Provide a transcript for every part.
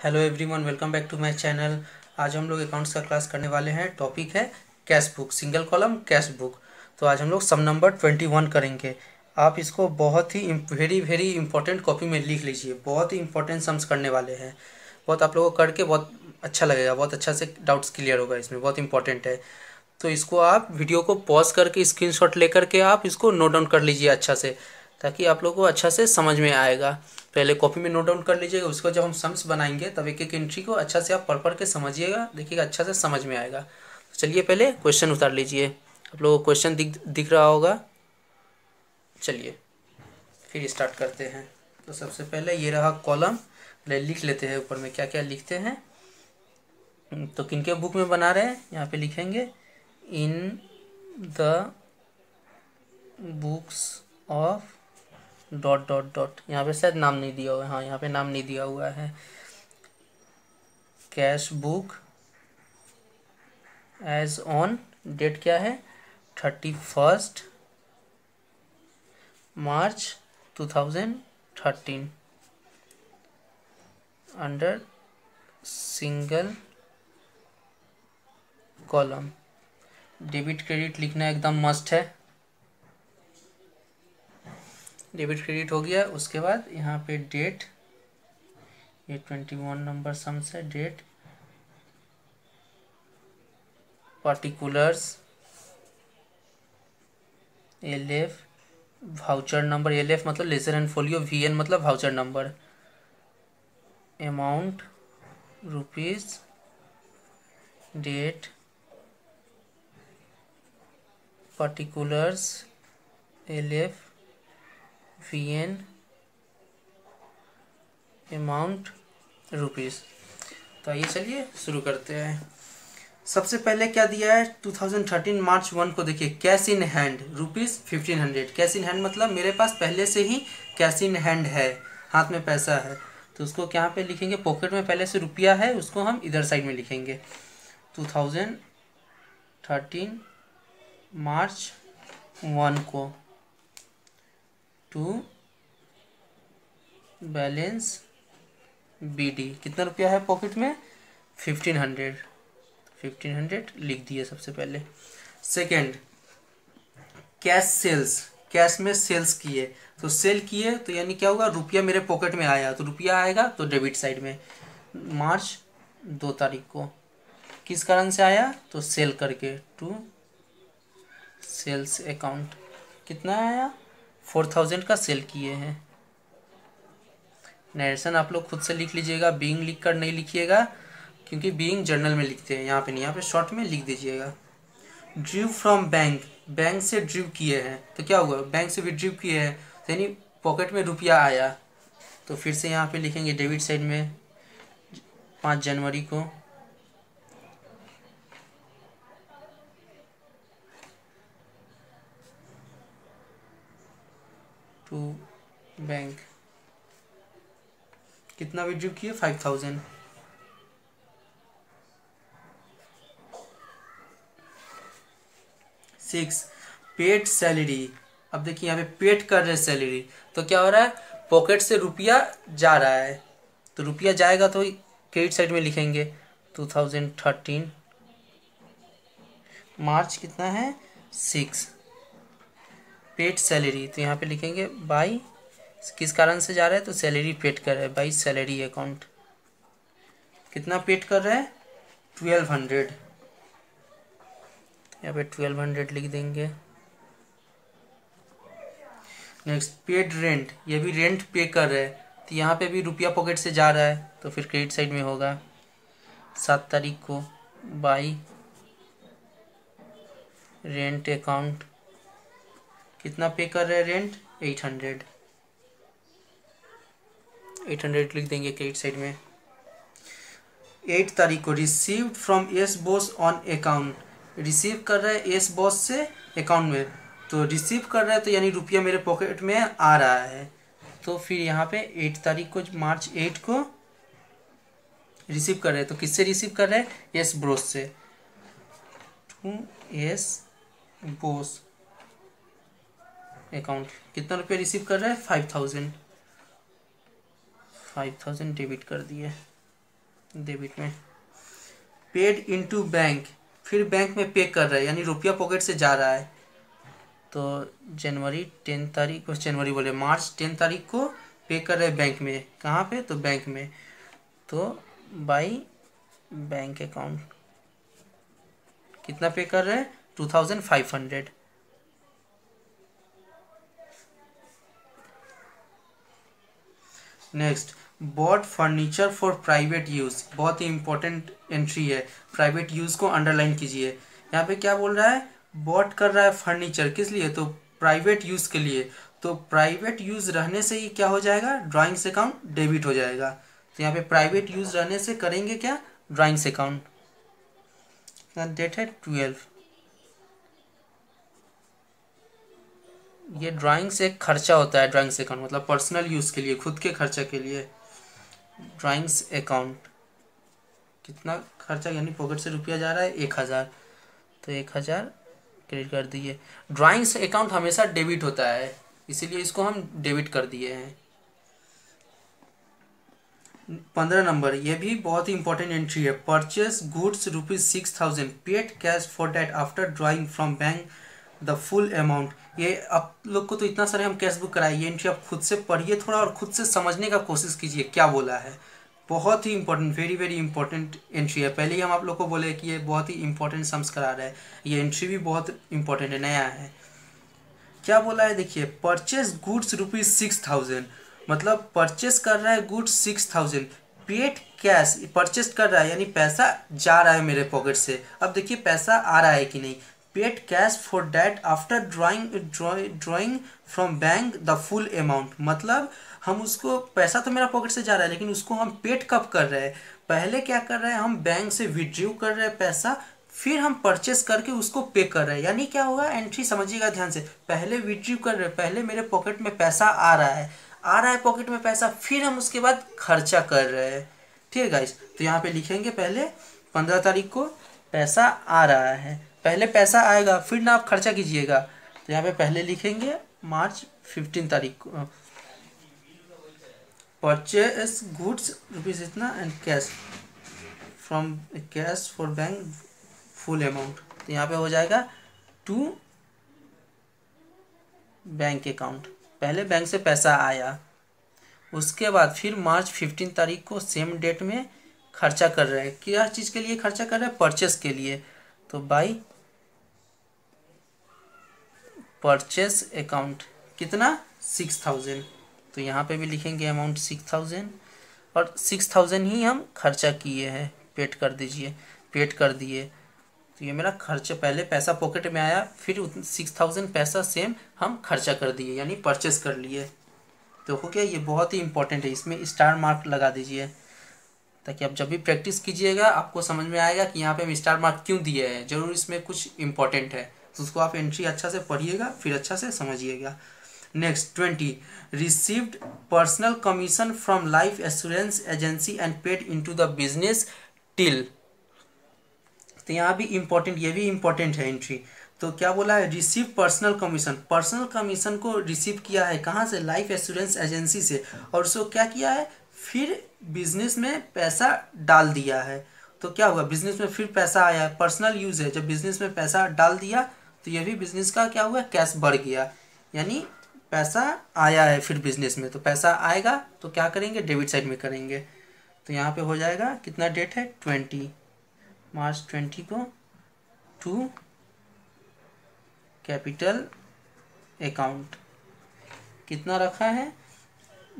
Hello everyone, welcome back to my channel. आज हम लोग अकाउंट्स का क्लास करने वाले हैं। टॉपिक है cash book, single column cash book. तो आज हम लोग सम नंबर 21 करेंगे। आप इसको बहुत ही वेरी वेरी इंपॉर्टेंट कॉपी में लिख लीजिए। बहुत ही इंपॉर्टेंट सम्स करने वाले हैं। बहुत आप लोगों को करके बहुत अच्छा लगेगा, बहुत अच्छा से डाउट्स क्लियर होगा। इसमें बहुत इंपॉर्टेंट है। तो इसको आप वीडियो को पॉज करके स्क्रीनशॉट लेकर के आप इसको नोट डाउन कर लीजिए अच्छा से, ताकि आप लोगों को अच्छा से समझ में आएगा। पहले कॉपी में नोट डाउन कर लीजिएगा, उसको जब हम सम्स बनाएंगे तब एक एक एंट्री को अच्छा से आप पढ़ पढ़ के समझिएगा, देखिएगा अच्छा से समझ में आएगा। तो चलिए पहले क्वेश्चन उतार लीजिए। आप लोगों को क्वेश्चन दिख रहा होगा। चलिए फिर स्टार्ट करते हैं। तो सबसे पहले ये रहा कॉलम। पहले लिख लेते हैं ऊपर में क्या क्या लिखते हैं। तो किनके बुक में बना रहे हैं, यहाँ पे लिखेंगे in the books of dot dot dot. यहाँ पे शायद नाम नहीं दिया हुआ है। हाँ, यहाँ पे नाम नहीं दिया हुआ है। Cash book as on date क्या है, 31 March 2013 under single column. Debit credit लिखना एकदम मस्ट है। डेबिट क्रेडिट हो गया। उसके बाद यहाँ पे डेट, ये 21 नंबर सम्स है। Date, particulars, LF, voucher number. LF मतलब लेजर एंड फोलियो, वीएन मतलब voucher number, amount rupees, date, particulars, LF, VN, amount rupees. तो आइए चलिए शुरू करते हैं। सबसे पहले क्या दिया है, 2013 मार्च 1 को देखिए, cash in hand ₹1500। Cash in hand मतलब मेरे पास पहले से ही कैश इन हैंड है, हाथ में पैसा है। तो उसको क्या पे लिखेंगे, पॉकेट में पहले से रुपया है, उसको हम इधर साइड में लिखेंगे। 2013 मार्च 1 को टू बैलेंस बीडी, कितना रुपया है पॉकेट में, 1500 लिख दिए सबसे पहले। सेकंड, कैश सेल्स, कैश में सेल्स किए। तो सेल किए तो यानी क्या होगा, रुपया मेरे पॉकेट में आया, तो रुपया आएगा तो डेबिट साइड में। मार्च 2 तारीख को किस कारण से आया, तो सेल करके, टू सेल्स अकाउंट। कितना आया, 4000 का सेल किए हैं। नरेशन आप लोग खुद से लिख लीजिएगा, बीइंग लिख कर नहीं लिखिएगा, क्योंकि बीइंग जर्नल में लिखते हैं, यहाँ पे नहीं, यहाँ पे शॉर्ट में लिख दीजिएगा। ड्रीव फ्रॉम बैंक, बैंक से ड्रीव किए हैं। तो क्या हुआ, बैंक से विड्रीव किए हैं, तो यानी पॉकेट में रुपया आया। तो फिर से यहाँ पे लिखेंगे डेबिट साइड में, 5 जनवरी को। टू बैंक, कितना विड्रीव किए, 5000। Six, paid salary. अब देखिए यहाँ पे पेड कर रहे सैलरी, तो क्या हो रहा है, पॉकेट से रुपया जा रहा है। तो रुपया जाएगा तो क्रेडिट साइड में लिखेंगे। 2013 मार्च कितना है, 6, पेड सैलरी। तो यहाँ पे लिखेंगे बाई, किस कारण से जा रहा है, तो सैलरी पेड कर रहा है, बाई सैलरी अकाउंट। कितना पेड कर रहा है, 1200। यहाँ पे 1200 लिख देंगे। नेक्स्ट, पेड रेंट, ये भी रेंट पे कर रहे हैं, तो यहाँ पे भी रुपया पॉकेट से जा रहा है, तो फिर क्रेडिट साइड में होगा। 7 तारीख को बाई रेंट अकाउंट, कितना पे कर रहे हैं रेंट, 800 लिख देंगे क्रेडिट साइड में। 8 तारीख को received from S boss on account, receive कर रहा है एस बॉस से अकाउंट में। तो रिसीव कर रहा है तो यानी रुपया मेरे पॉकेट में आ रहा है। तो फिर यहाँ पे 8 तारीख को, मार्च 8 को रिसीव कर रहे हैं, तो किससे रिसीव कर रहे हैं, एस बॉस से। टू एस बॉस अकाउंट, कितना रुपया रिसीव कर रहा है, 5000 डेबिट कर दिए। डेबिट में। पेड इनटू बैंक, फिर बैंक में पे कर रहा है यानी रुपया पॉकेट से जा रहा है। तो जनवरी 10 तारीख को, जनवरी बोले मार्च 10 तारीख को पे कर रहे हैं बैंक में। कहाँ पे? तो बैंक में। तो बाई बैंक अकाउंट कितना पे कर रहे हैं? 2500। Next, bought furniture for private use, बहुत ही इंपॉर्टेंट एंट्री है। प्राइवेट यूज़ को अंडरलाइन कीजिए। यहाँ पे क्या बोल रहा है? बॉट कर रहा है फर्नीचर, किस लिए? तो प्राइवेट यूज़ के लिए। तो प्राइवेट यूज़ रहने से ही क्या हो जाएगा? ड्राइंग्स अकाउंट डेबिट हो जाएगा। तो यहाँ पे प्राइवेट यूज़ रहने से करेंगे क्या? Drawings account. डेट है 12। ये ड्राइंग्स एक खर्चा होता है, ड्राइंग्स अकाउंट मतलब पर्सनल यूज़ के लिए, खुद के खर्चा के लिए। ड्राइंग्स अकाउंट कितना खर्चा, यानी पॉकेट से रुपया जा रहा है 1000, तो 1000 क्रेडिट कर दिए। ड्राइंग्स अकाउंट हमेशा डेबिट होता है, इसीलिए इसको हम डेबिट कर दिए हैं। 15 नंबर, ये भी बहुत ही इंपॉर्टेंट एंट्री है। Purchase goods ₹6000, paid cash for that after drawing from bank the full amount. ये आप लोग को तो इतना सारे हम कैश बुक कराए, ये एंट्री आप खुद से पढ़िए थोड़ा और खुद से समझने का कोशिश कीजिए क्या बोला है। बहुत ही important, very very important entry है। पहले ही हम आप लोग को बोले कि ये बहुत ही इंपॉर्टेंट सम्स करा रहा है। ये एंट्री भी बहुत इंपॉर्टेंट है, नया है। क्या बोला है देखिए, परचेस गुड्स ₹6000, मतलब परचेस कर रहा है गुड्स 6000। पेड कैश, परचेस कर रहा है यानी पैसा जा रहा है मेरे पॉकेट से। अब देखिए पैसा आ रहा है कि नहीं। Paid cash for that after drawing from bank the full amount, मतलब हम उसको, पैसा तो मेरा पॉकेट से जा रहा है लेकिन उसको हम पेड कब कर रहे हैं? पहले क्या कर रहे हैं? हम बैंक से विड्रॉ कर रहे हैं पैसा, फिर हम परचेस करके उसको पे कर रहे हैं। यानी क्या होगा? एंट्री समझिएगा ध्यान से। पहले विड्रॉ कर रहे हैं, पहले मेरे पॉकेट में पैसा आ रहा है पॉकेट में पैसा, फिर हम उसके बाद खर्चा कर रहे हैं। ठीक है गाइस, तो यहाँ पे लिखेंगे पहले 15 तारीख को पैसा आ रहा है, पहले पैसा आएगा फिर ना आप खर्चा कीजिएगा। तो यहाँ पे पहले लिखेंगे मार्च 15 तारीख को परचेस गुड्स रुपीज़ इतना and cash from cash for bank full amount. तो यहाँ पे हो जाएगा टू बैंक अकाउंट। पहले बैंक से पैसा आया, उसके बाद फिर मार्च 15 तारीख को सेम डेट में खर्चा कर रहे हैं। क्या चीज़ के लिए खर्चा कर रहे हैं? परचेस के लिए। तो बाई परचेस अकाउंट कितना? 6000। तो यहाँ पे भी लिखेंगे अमाउंट 6000 और 6000 ही हम खर्चा किए हैं, पेड कर दीजिए, पेड कर दिए। तो ये मेरा खर्चा, पहले पैसा पॉकेट में आया फिर 6000 पैसा सेम हम खर्चा कर दिए यानी परचेस कर लिए। तो हो गया, ये बहुत ही इंपॉर्टेंट है, इसमें स्टार मार्क लगा दीजिए ताकि आप जब भी प्रैक्टिस कीजिएगा आपको समझ में आएगा कि यहाँ पे हम स्टार मार्क क्यों दिए हैं, जरूर इसमें कुछ इंपॉर्टेंट है। तो उसको आप एंट्री अच्छा से पढ़िएगा फिर अच्छा से समझिएगा। Next 20, received personal commission from life assurance agency and paid into the business till. तो यहाँ भी इम्पोर्टेंट, ये भी इम्पोर्टेंट है एंट्री। तो क्या बोला है? Receive personal commission, personal commission को रिसीव किया है कहाँ से? लाइफ एश्योरेंस एजेंसी से, और उसको क्या किया है? फिर बिजनेस में पैसा डाल दिया है। तो क्या हुआ? बिजनेस में फिर पैसा आया है, पर्सनल यूज़ है, जब बिजनेस में पैसा डाल दिया तो ये भी बिजनेस का क्या हुआ? कैश बढ़ गया, यानी पैसा आया है फिर बिजनेस में, तो पैसा आएगा तो क्या करेंगे? डेबिट साइड में करेंगे। तो यहाँ पे हो जाएगा, कितना डेट है? 20 मार्च 20 को टू कैपिटल अकाउंट कितना रखा है?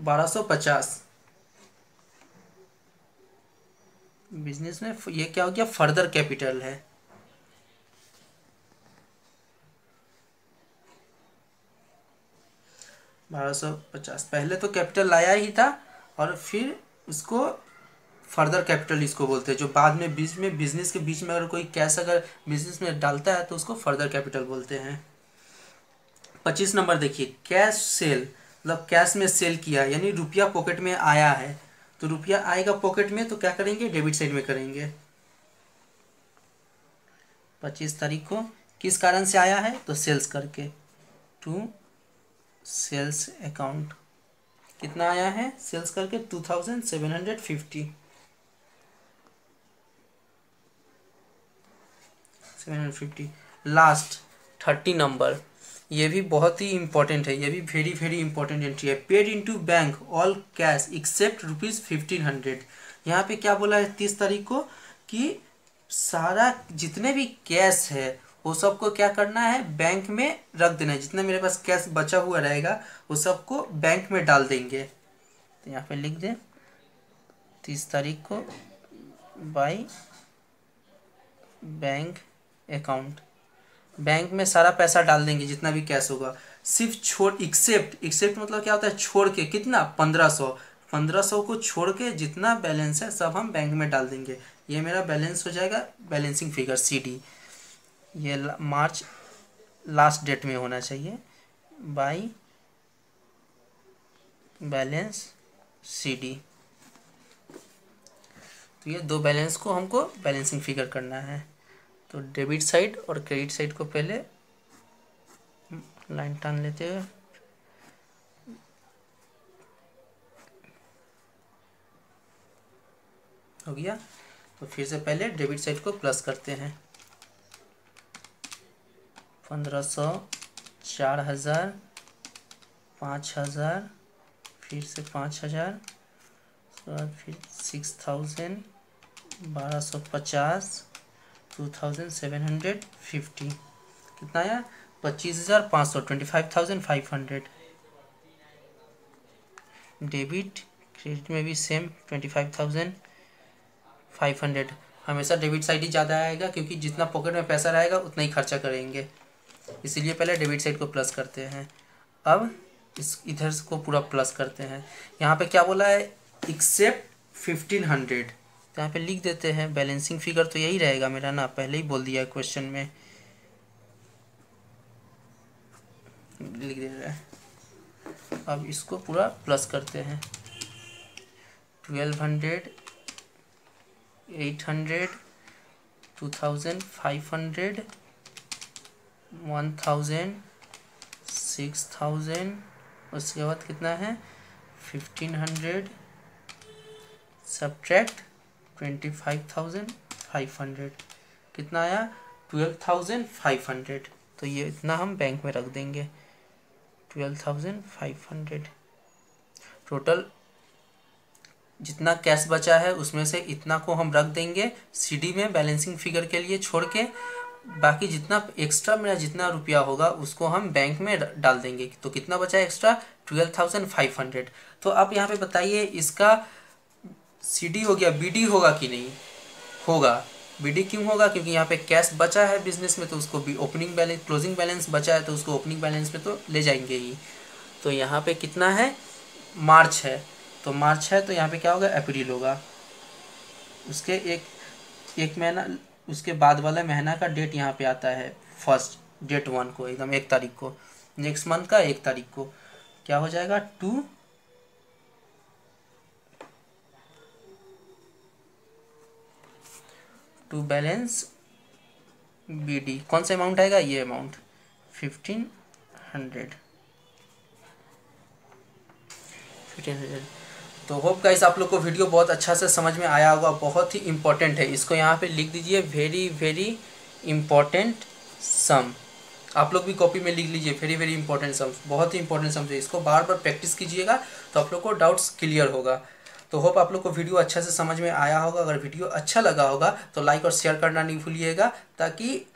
1250। बिजनेस में ये क्या हो गया? फर्दर कैपिटल है। $1250, पहले तो कैपिटल लाया ही था और फिर उसको फर्दर कैपिटल इसको बोलते हैं, जो बाद में बीच में बिजनेस के बीच में अगर कोई कैश अगर बिजनेस में डालता है तो उसको फर्दर कैपिटल बोलते हैं। 25 नंबर देखिए, कैश सेल, मतलब कैश में सेल किया यानी रुपया पॉकेट में आया है। तो रुपया आएगा पॉकेट में तो क्या करेंगे? डेबिट साइड में करेंगे। 25 तारीख को किस कारण से आया है? तो सेल्स करके, टू सेल्स अकाउंट कितना आया है? सेल्स करके 2750। 750। लास्ट 30 नंबर, ये भी बहुत ही इंपॉर्टेंट है, ये भी वेरी वेरी इंपॉर्टेंट एंट्री है। Paid into bank all cash except ₹1500। यहाँ पे क्या बोला है 30 तारीख को कि सारा जितने भी कैश है वो सबको क्या करना है, बैंक में रख देना है। जितना मेरे पास कैश बचा हुआ रहेगा वो सबको बैंक में डाल देंगे। तो यहाँ पे लिख दें 30 तारीख को बाय बैंक अकाउंट, बैंक में सारा पैसा डाल देंगे जितना भी कैश होगा। सिर्फ छोड़ एक्सेप्ट मतलब क्या होता है, छोड़ के कितना 1500 को छोड़ के जितना बैलेंस है सब हम बैंक में डाल देंगे। ये मेरा बैलेंस हो जाएगा बैलेंसिंग फिगर CD। ये मार्च लास्ट डेट में होना चाहिए बाय बैलेंस CD। तो ये दो बैलेंस को हमको बैलेंसिंग फिगर करना है। तो डेबिट साइड और क्रेडिट साइड को पहले लाइन टान लेते हुए हो गया। तो फिर से पहले डेबिट साइड को प्लस करते हैं। 1500, 4000, 5000, फिर से 5000, उसके बाद फिर 6000, 1250, 2750, कितना आया 25,500, 25,500। डेबिट क्रेडिट में भी सेम 25,500। हमेशा डेबिट साइड ही ज़्यादा आएगा क्योंकि जितना पॉकेट में पैसा रहेगा उतना ही खर्चा करेंगे, इसीलिए पहले डेबिट साइड को प्लस करते हैं। अब इस इधर को पूरा प्लस करते हैं। यहाँ पे क्या बोला है, एक्सेप्ट 1500। तो यहाँ पे लिख देते हैं बैलेंसिंग फिगर तो यही रहेगा मेरा ना, पहले ही बोल दिया क्वेश्चन में, लिख दे रहा है। अब इसको पूरा प्लस करते हैं। 1200, 800, 2500, 1000, 6000, उसके बाद कितना है 1500 सब्ट्रैक्ट 25,500, कितना आया 12,500। तो ये इतना हम बैंक में रख देंगे 12,500। टोटल जितना कैश बचा है उसमें से इतना को हम रख देंगे CD में बैलेंसिंग फिगर के लिए छोड़ के, बाकी जितना एक्स्ट्रा मेरा जितना रुपया होगा उसको हम बैंक में डाल देंगे। तो कितना बचा एक्स्ट्रा 12,500। तो आप यहाँ पे बताइए इसका CD हो गया, BD होगा कि नहीं होगा। BD क्यों होगा, क्योंकि यहाँ पे कैश बचा है बिजनेस में तो उसको भी ओपनिंग बैलेंस क्लोजिंग बैलेंस बचा है तो उसको ओपनिंग बैलेंस में तो ले जाएंगे ही। तो यहाँ पे कितना है मार्च है, तो मार्च है तो यहाँ पे क्या होगा अप्रैल होगा। उसके एक महीना उसके बाद वाला महीना का डेट यहाँ पे आता है फर्स्ट डेट 1 को, एकदम 1 तारीख को। नेक्स्ट मंथ का 1 तारीख को क्या हो जाएगा टू बैलेंस BD। कौन सा अमाउंट आएगा, ये अमाउंट 1500। तो होप गाइस आप लोग को वीडियो बहुत अच्छा से समझ में आया होगा, बहुत ही इम्पोर्टेंट है। इसको यहाँ पे लिख दीजिए वेरी वेरी इम्पोर्टेंट सम। आप लोग भी कॉपी में लिख लीजिए वेरी वेरी इंपॉर्टेंट सम्स, बहुत ही इंपॉर्टेंट सम्स है। इसको बार बार प्रैक्टिस कीजिएगा तो आप लोग को डाउट्स क्लियर होगा। तो होप आप लोग को वीडियो अच्छा से समझ में आया होगा। अगर वीडियो अच्छा लगा होगा तो लाइक और शेयर करना नहीं भूलिएगा ताकि